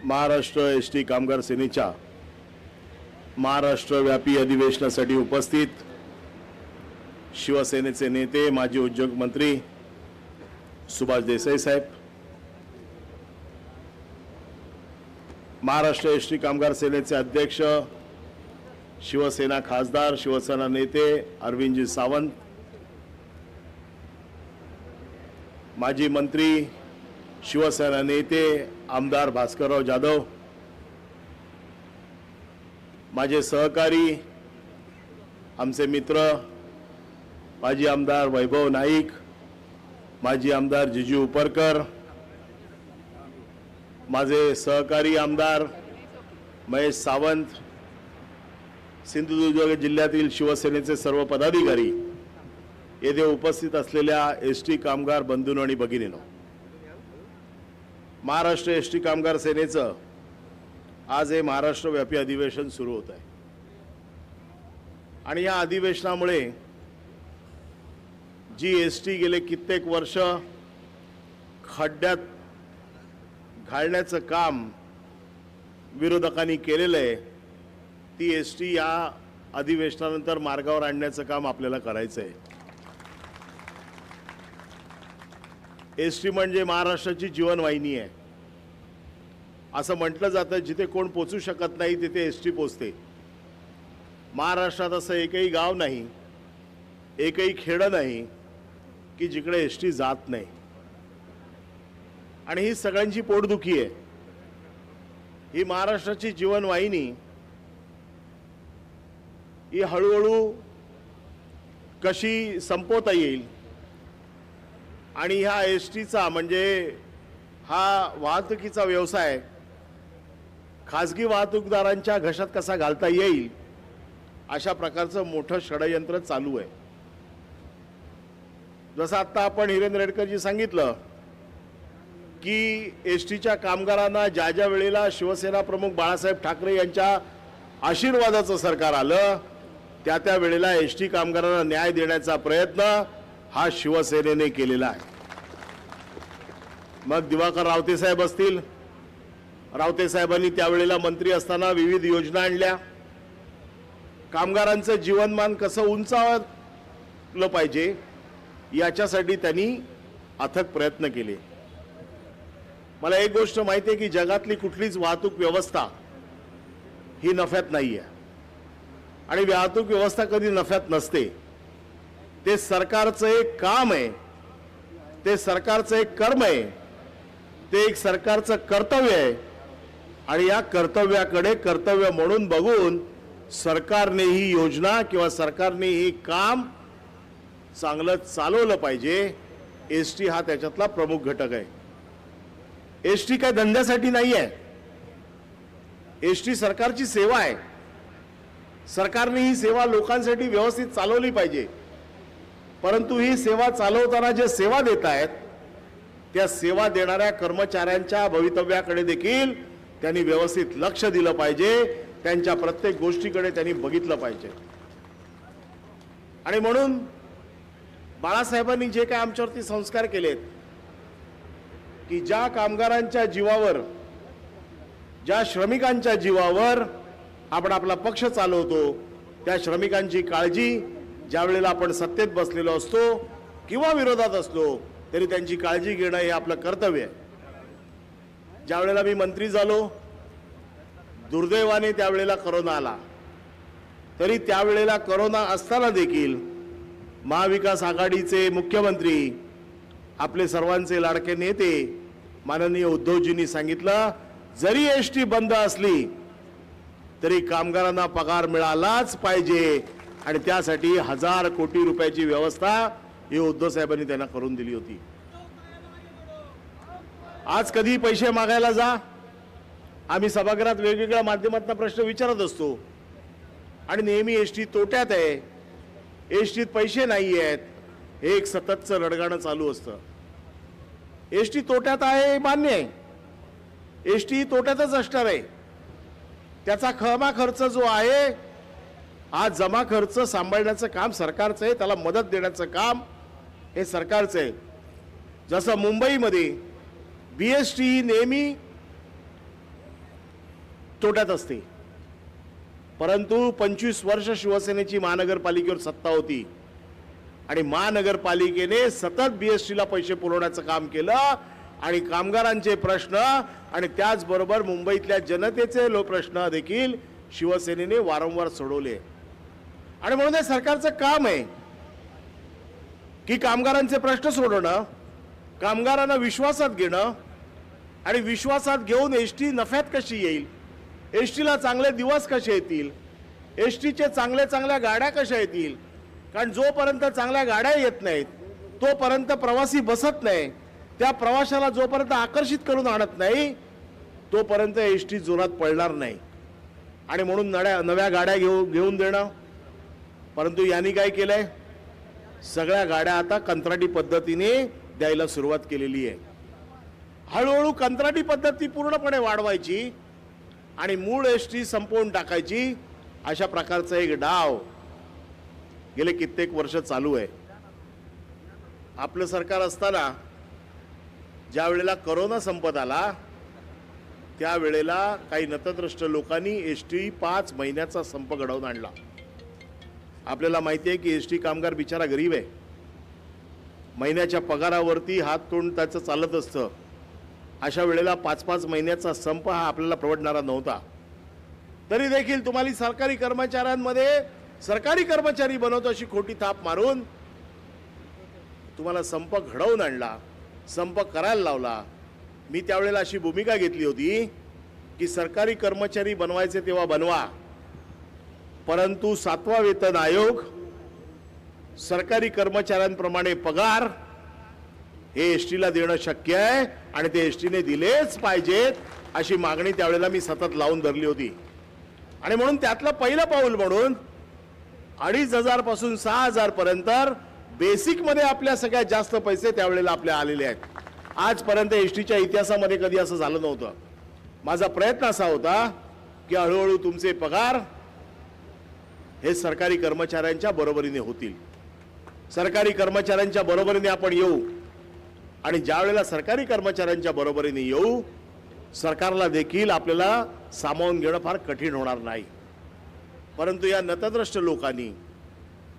Maharashtra ST कामगार सेनेच्या महाराष्ट्रव्यापी अधिवेशनासाठी उपस्थित शिवसेनेचे नेते माजी उद्योग मंत्री सुभाष देसाई साहेब, महाराष्ट्र एसटी कामगार सेनेचे अध्यक्ष शिवसेना खासदार शिवसेना नेते अरविंदजी सावंत, माजी मंत्री शिवसेना नेते आमदार भास्करराव जाधव, माझे सहकारी आमचे मित्र माजी आमदार वैभव नाईक, माजी आमदार जिजू उपरकर, माझे सहकारी आमदार महेश सावंत, सिंधुदुर्ग जिल्ह्यातील शिवसेनेचे सर्व पदाधिकारी, येथे उपस्थित असलेल्या एसटी कामगार बंधूंनो आणि भगिनींनो, महाराष्ट्र एसटी कामगार सेनेचं आज हे महाराष्ट्रव्यापी अधिवेशन सुरू होत आहे आणि या अधिवेशनामुळे जी एसटी गेले कित्येक वर्ष खड्ड्यात घालण्याचं काम विरोधकांनी केलेलं आहे, ती एसटी या अधिवेशनानंतर मार्गावर आणण्याचं काम आपल्याला करायचं आहे। एसटी म्हणजे महाराष्ट्राची जीवनवाहिनी आहे असं म्हटलं जातं। जिथे कोण पोचू शकत नाही तिथे एसटी पोचते। महाराष्ट्रात असं एकही गाव नाही, एकही खेडं नाही की जिकडे एसटी जात नाही आणि ही सगळ्यांची पोटदुखी आहे। ही महाराष्ट्राची जीवनवाहिनी ही हळूहळू कशी संपवता येईल आणि ह्या एसटीचा म्हणजे हा वाहतुकीचा व्यवसाय खाजगी वाहतूकदारांच्या घशात कसा घालता येईल अशा प्रकारचं मोठं षडयंत्र चालू आहे। जसं आता आपण हिरेंद्र रेडकरजी सांगितलं की एसटीच्या कामगारांना ज्या ज्या वेळेला शिवसेना प्रमुख बाळासाहेब ठाकरे यांच्या आशीर्वादाचं सरकार आलं त्या त्या वेळेला एसटी कामगारांना न्याय देण्याचा प्रयत्न हा शिवसेनेने केलेला आहे। मग दिवाकर रावते साहेब असतील, रावते साहेबांनी त्यावेळेला मंत्री असताना विविध योजना आणल्या, कामगारांचं जीवनमान कसं उंचावलं पाहिजे याच्यासाठी त्यांनी अथक प्रयत्न केले। मला एक गोष्ट माहिती आहे की जगातली कुठलीच वाहतूक व्यवस्था ही नफ्यात नाही आहे आणि वाहतूक व्यवस्था कधी नफ्यात नसते। ते सरकारचं एक काम आहे, ते सरकारचं एक कर्म आहे, ते एक सरकारचं कर्तव्य आहे आणि या कर्तव्याकडे कर्तव्य म्हणून बघून सरकारने ही योजना किंवा सरकारने ही काम चांगलं चालवलं पाहिजे। एसटी हा त्याच्यातला प्रमुख घटक आहे। एसटी काय धंद्यासाठी नाही आहे, एसटी सरकारची सेवा आहे। सरकारने ही सेवा लोकांसाठी व्यवस्थित चालवली पाहिजे, परंतु ही सेवा चालवताना जे सेवा देत आहेत त्या सेवा देणाऱ्या कर्मचाऱ्यांच्या भवितव्याकडे देखील त्यांनी व्यवस्थित लक्ष दिलं पाहिजे, त्यांच्या प्रत्येक गोष्टीकडे त्यांनी बघितलं पाहिजे। आणि म्हणून बाळासाहेबांनी जे काय आमच्यावरती संस्कार केलेत की ज्या कामगारांच्या जीवावर, ज्या श्रमिकांच्या जीवावर आपण आपला पक्ष चालवतो त्या श्रमिकांची काळजी ज्या वेळेला आपण सत्तेत बसलेलो असतो किंवा विरोधात असलो तरी त्यांची काळजी घेणं हे आपलं कर्तव्य आहे। ज्या वेळेला मी मंत्री झालो दुर्दैवाने त्यावेळेला कोरोना आला, तरी त्यावेळेला कोरोना असताना देखील महाविकास आघाडीचे मुख्यमंत्री आपले सर्वांचे लाडके नेते माननीय उद्धवजींनी सांगितलं जरी एसटी बंद असली तरी कामगारांना पगार मिळालाच पाहिजे आणि त्यासाठी 1000 कोटी रुपयाची व्यवस्था ही उद्धव साहेबांनी त्यांना करून दिली होती। आज कधी पैसे मागायला जा, आम्ही सभागृहात वेगवेगळ्या माध्यमातून प्रश्न विचारत असतो आणि नेहमी एसटी तोट्यात आहे, एसटीत पैसे नाही आहेत, हे एक सततचं रडगाणं चालू असतं। एसटी तोट्यात आहे मान्य आहे, एसटी तोट्यातच असणार आहे, त्याचा खमा खर्च जो आहे हा जमा खर्च सांभाळण्याचं काम सरकारचं आहे, त्याला मदत देण्याचं काम हे सरकारचं आहे। जसं मुंबईमध्ये बीएसटी नेहमी तोट्यात असते. परंतु 25 वर्ष शिवसेनेची महानगरपालिकेवर सत्ता होती आणि महानगरपालिकेने सतत बीएसटीला पैसे पुरवण्याचं काम केलं आणि कामगारांचे प्रश्न आणि त्याचबरोबर मुंबईतल्या जनतेचे प्रश्न देखील शिवसेनेने वारंवार सोडवले. आणि म्हणून हे सरकारचं काम आहे की कामगारांचे प्रश्न सोडवणं, कामगारांना विश्वासात घेणं आणि विश्वासात घेऊन एसटी नफ्यात कशी येईल, एसटीला चांगले दिवस कसे येतील, एसटीचे चांगल्या गाड्या कशा येतील. कारण जोपर्यंत चांगल्या गाड्या येत नाहीत तोपर्यंत प्रवासी बसत नाही, त्या प्रवाशाला जोपर्यंत आकर्षित करून आणत नाही तोपर्यंत एसटी जोरात पळणार नाही. आणि म्हणून नव्या गाड्या घेऊन देणं. परंतु यांनी काय केलंय, सगळ्या गाड्या आता कंत्राटी पद्धतीने द्यायला सुरुवात केलेली आहे. हळूहळू कंत्राटी पद्धती पूर्णपणे वाढवायची आणि मूळ एसटी संपवून टाकायची, अशा प्रकारचा एक डाव गेले कित्येक वर्ष चालू आहे. आपलं सरकार असताना ज्या वेळेला कोरोना संपत आला त्यावेळेला काही नतद्रष्ट लोकांनी एसटी 5 महिन्याचा संप घडवून आणला. आपल्याला माहिती आहे की एसटी कामगार बिचारा गरीब आहे, महिन्याच्या पगारावरती हात तोंड त्याचं चालत असतं. अशा वेळेला 5-5 महिन्याचा संप हा आपल्याला परवडणारा नव्हता. तरी देखील तुम्हाला सरकारी कर्मचाऱ्यांमध्ये सरकारी कर्मचारी बनवतो अशी खोटी थाप मारून तुम्हाला संप घडवून आणला, संप करायला लावला. मी त्यावेळेला अशी भूमिका घेतली होती की सरकारी कर्मचारी बनवायचे तेव्हा बनवा, परंतु 7वा वेतन आयोग, सरकारी कर्मचाऱ्यांप्रमाणे पगार हे एसटीला देणं शक्य आहे आणि ते एसटीने दिलेच पाहिजेत अशी मागणी त्यावेळेला मी सतत लावून धरली होती. आणि म्हणून त्यातलं पहिलं पाऊल म्हणून 2,500 पासून 6,000 पर्यंत बेसिक मध्ये आपल्या सगळ्यात जास्त पैसे त्यावेळेला आपल्या आलेले आहेत. आजपर्यंत एसटीच्या इतिहासामध्ये कधी असं झालं नव्हतं. माझा प्रयत्न असा होता की हळूहळू तुमचे पगार हे सरकारी कर्मचाऱ्यांच्या बरोबरीने होतील, सरकारी कर्मचाऱ्यांच्या बरोबरीने आपण येऊ. आणि ज्या वेळेला सरकारी कर्मचाऱ्यांच्या बरोबरीने येऊ, सरकारला देखील आपल्याला सामावून घेणं फार कठीण होणार नाही. परंतु या नतद्रष्ट लोकांनी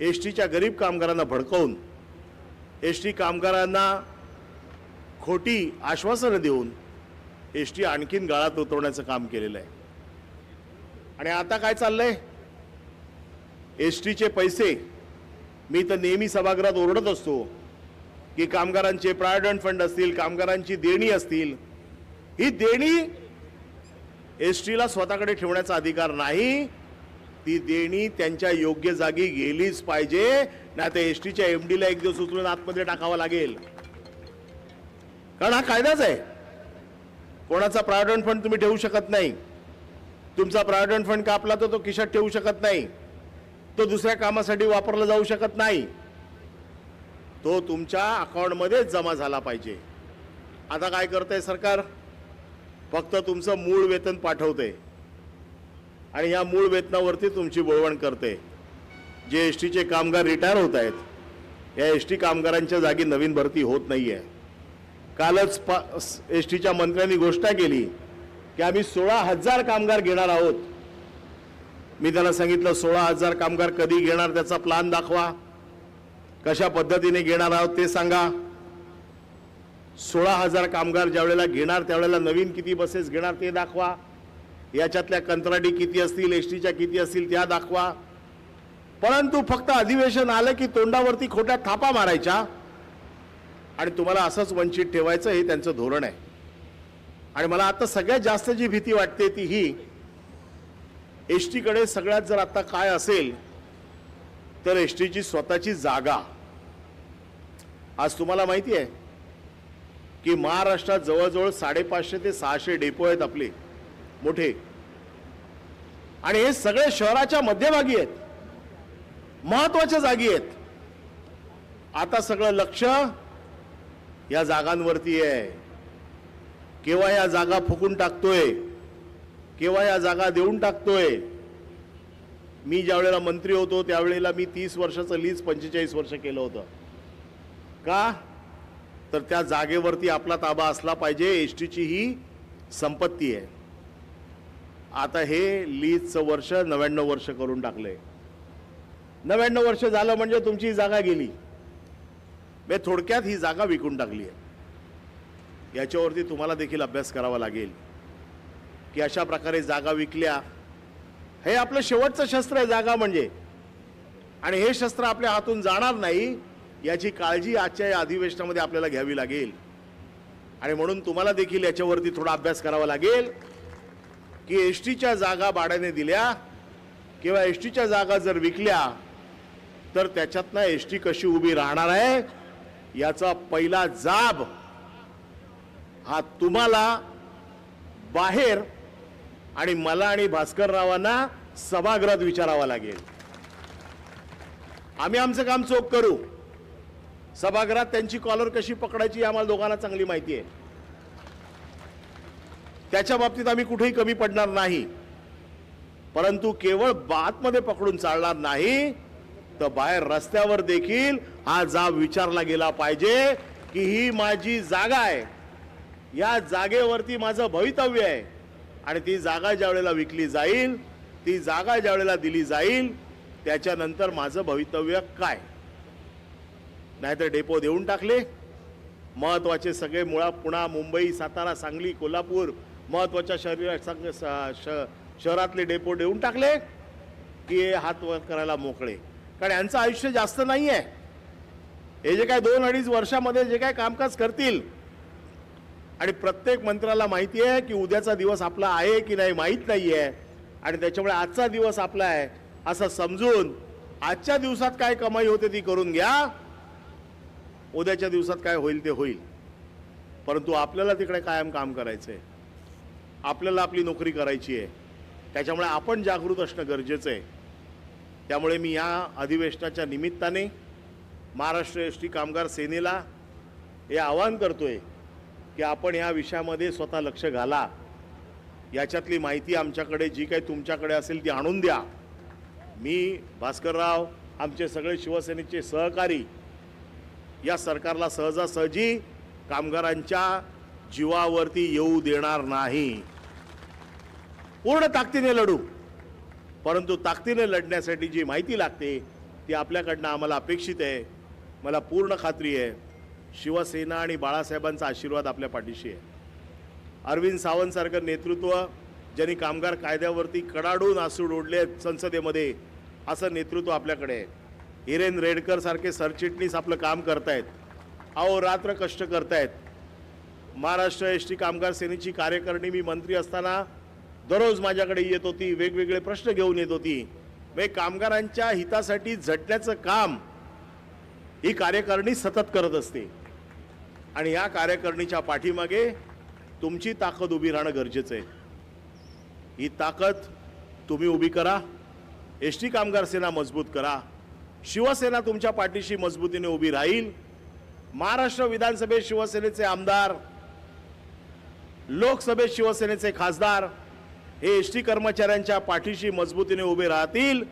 एसटीच्या गरीब कामगारांना भडकवून, एसटी कामगारांना खोटी आश्वासनं देऊन एसटी आणखीन गाळात उतरवण्याचं काम केलेलं आहे. आणि आता काय चाललंय, एसटीचे पैसे, मी तर नेहमी सभागृहात ओरडत असतो की कामगारांचे प्रॉव्हिडंट फंड असतील, कामगारांची देणी असतील, ही देणी एसटीला स्वतःकडे ठेवण्याचा अधिकार नाही. ती देणी त्यांच्या योग्य जागी गेलीच पाहिजे, नाही तर एसटीच्या एमडीला एक दिवस उचलून आतमध्ये टाकावा लागेल. कारण हा कायदाच आहे. कोणाचा प्रॉव्हिडंट फंड तुम्ही ठेवू शकत नाही. तुमचा प्रॉव्हिडंट फंड कापला तर तो खिशात ठेवू शकत नाही, तो दुसऱ्या कामासाठी वापरला जाऊ शकत नाही, तो तुमच्या अकाउंटमध्ये जमा झाला पाहिजे. आता काय करतंय सरकार, फक्त तुमचं मूळ वेतन पाठवते आणि या मूळ वेतनावरती तुमची बोळवण करते. जे एसटीचे कामगार रिटायर होत आहेत, या एसटी कामगारांच्या जागी नवीन भरती होत नाहीये. कालच एसटीच्या मंत्र्यांनी घोषणा केली की आम्ही 16,000 कामगार घेणार आहोत. मी त्यांना सांगितलं 16,000 कामगार कधी घेणार, त्याचा प्लान दाखवा, कशा पद्धतीने घेणार आहोत ते सांगा. 16,000 कामगार ज्या वेळेला घेणार त्यावेळेला नवीन किती बसेस घेणार ते दाखवा. याच्यातल्या कंत्राटी किती असतील, एसटीच्या किती असतील त्या दाखवा. परंतु फक्त अधिवेशन आलं की तोंडावरती खोट्या थापा मारायच्या आणि तुम्हाला असंच वंचित ठेवायचं, हे त्यांचं धोरण आहे. आणि मला आता सगळ्यात जास्त जी भीती वाटते ती ही, एसटीकडे सगळ्यात जर आता काय असेल तर एसटीची स्वतःची जागा. आज तुम्हाला माहिती आहे की महाराष्ट्रात जवळजवळ 550 ते 600 डेपो आहेत आपले मोठे, आणि हे सगळे शहराच्या मध्यभागी आहेत, महत्वाच्या जागी आहेत. आता सगळं लक्ष या जागांवरती आहे. केव्हा या जागा फुकून टाकतोय, केव्हा या जागा देऊन टाकतोय. मी ज्या वेळेला मंत्री होतो त्यावेळेला मी 30 वर्षाचं लीज 45 वर्ष केलं होतं. का तर त्या जागेवरती आपला ताबा असला पाहिजे. एसटीची ही संपत्ती आहे. आता हे लीजचं वर्ष 99 वर्ष करून टाकले. 99 वर्ष झालं म्हणजे तुमची जागा गेली. म्हणजे थोडक्यात ही जागा विकून टाकली आहे. याच्यावरती तुम्हाला देखील अभ्यास करावा लागेल की अशा प्रकारे जागा विकल्या. हे आपलं शेवटचं शस्त्र आहे जागा म्हणजे, आणि हे शस्त्र आपल्या हातून जाणार नाही याची काळजी आजच्या या अधिवेशनामध्ये आपल्याला घ्यावी लागेल. आणि म्हणून तुम्हाला देखील याच्यावरती थोडा अभ्यास करावा लागेल की एसटीच्या जागा भाड्याने दिल्या किंवा एसटीच्या जागा जर विकल्या तर त्याच्यातनं एसटी कशी उभी राहणार आहे याचा पहिला जाब हा तुम्हाला बाहेर आणि मला आणि भास्कररावांना सभागृहात विचारावा लागेल. आम्ही आमचं काम चोख करू. सभागृहात त्यांची कॉलर कशी पकडायची आम्हाला दोघांना चांगली माहिती आहे. त्याच्या बाबतीत आम्ही कुठेही कमी पडणार नाही. परंतु केवळ आतमध्ये पकडून चालणार नाही तर बाहेर रस्त्यावर देखील हा जाब विचारला गेला पाहिजे की ही माझी जागा आहे, या जागेवरती माझं भवितव्य आहे, आणि ती जागा ज्या वेळेला विकली जाईल, ती जागा ज्या वेळेला दिली जाईल त्याच्यानंतर माझं भवितव्य काय. नाहीतर डेपो देऊन टाकले, महत्वाचे सगळे मुळा पुणा, मुंबई, सातारा, सांगली, कोल्हापूर महत्वाच्या शहरातले डेपो देऊन टाकले की हात वर करायला मोकळे. कारण यांचं आयुष्य जास्त नाही आहे. हे जे काय 2-2.5 वर्षामध्ये जे काय कामकाज करतील, आणि प्रत्येक मंत्र्याला माहिती आहे की उद्याचा दिवस आपला आहे की नाही माहीत नाही आहे, आणि त्याच्यामुळे आजचा दिवस आपला आहे असं समजून आजच्या दिवसात काय कमाई होते ती करून घ्या, उद्याच्या दिवसात काय होईल ते होईल. परंतु आपल्याला तिकडे कायम काम करायचं आहे, आपल्याला आपली नोकरी करायची आहे. त्याच्यामुळे आपण जागृत असणं गरजेचं आहे. त्यामुळे मी या अधिवेशनाच्या निमित्ताने महाराष्ट्र एसटी कामगार सेनेला हे आवाहन करतोय की आपण या विषयामध्ये स्वतः लक्ष घाला. याच्यातली माहिती आमच्याकडे जी काही तुमच्याकडे असेल ती आणून द्या. मी, भास्करराव, आमचे सगळे शिवसेनेचे सहकारी या सरकारला सहजासहजी कामगारांच्या जीवावरती येऊ देणार नाही. पूर्ण ताकदीने लढू. परंतु ताकदीने लढण्यासाठी जी माहिती लागते ती आपल्याकडनं आम्हाला अपेक्षित आहे. मला पूर्ण खात्री आहे शिवसेना आणि बाळासाहेबांचा आशीर्वाद आपल्या पाठीशी आहे. अरविंद सावंत सारखं नेतृत्व ज्यांनी कामगार कायद्यावरती कडाडून आसूड ओढले संसदेमध्ये, असं नेतृत्व आपल्याकडे आहे. हिरेन रेडकर सारखे सरचिटणीस आपलं काम करतायत, अहोरात्र कष्ट करतायत. महाराष्ट्र एसटी कामगार सेनेची कार्यकारिणी मी मंत्री असताना दररोज माझ्याकडे येत होती, वेगवेगळे प्रश्न घेऊन येत होती. म्हणजे कामगारांच्या हितासाठी झटण्याचं काम ही कार्यकारिणी सतत करत असते. आणि या कार्यकारिणीच्या पाठीमागे तुमची ताकद उभी राहणं गरजेचं आहे. ही ताकद तुम्ही उभी करा. एसटी कामगार सेना मजबूत करा. शिवसेना तुमच्या पाठीशी मजबूतीने उभी राहील. महाराष्ट्र विधानसभेत शिवसेनेचे आमदार, लोकसभेत शिवसेनेचे खासदार हे एसटी कर्मचाऱ्यांच्या पाठीशी मजबूतीने उभे राहतील.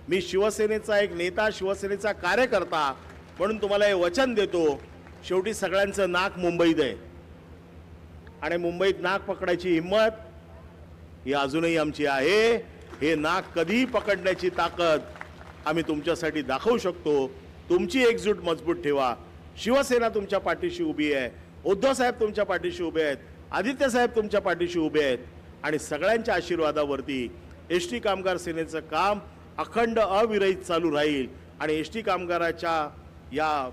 मी शिवसेनेचा एक नेता, शिवसेनेचा कार्यकर्ता म्हणून तुम्हाला हे वचन देतो. शेवटी सगळ्यांचं नाक मुंबईत आहे, आणि मुंबईत नाक पकडायची हिंमत ही अजूनही आमची आहे. हे नाक कधीही पकडण्याची ताकद आम्ही तुमच्यासाठी दाखवू शकतो. तुमची एकजूट मजबूत ठेवा. शिवसेना तुमच्या पाठीशी उभी आहे. उद्धव साहेब तुमच्या पाठीशी उभे आहेत. आदित्य साहेब तुमच्या पाठीशी उभे आहेत. आणि सगळ्यांच्या आशीर्वादावरती एसटी कामगार सेनेचं काम अखंड अविरहित चालू राहील. आणि एसटी कामगाराच्या या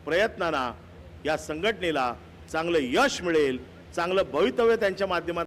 प्रयत्नांना, या संघटनेला चांगलं यश मिळेल, चांगलं भवितव्य त्यांच्या माध्यमात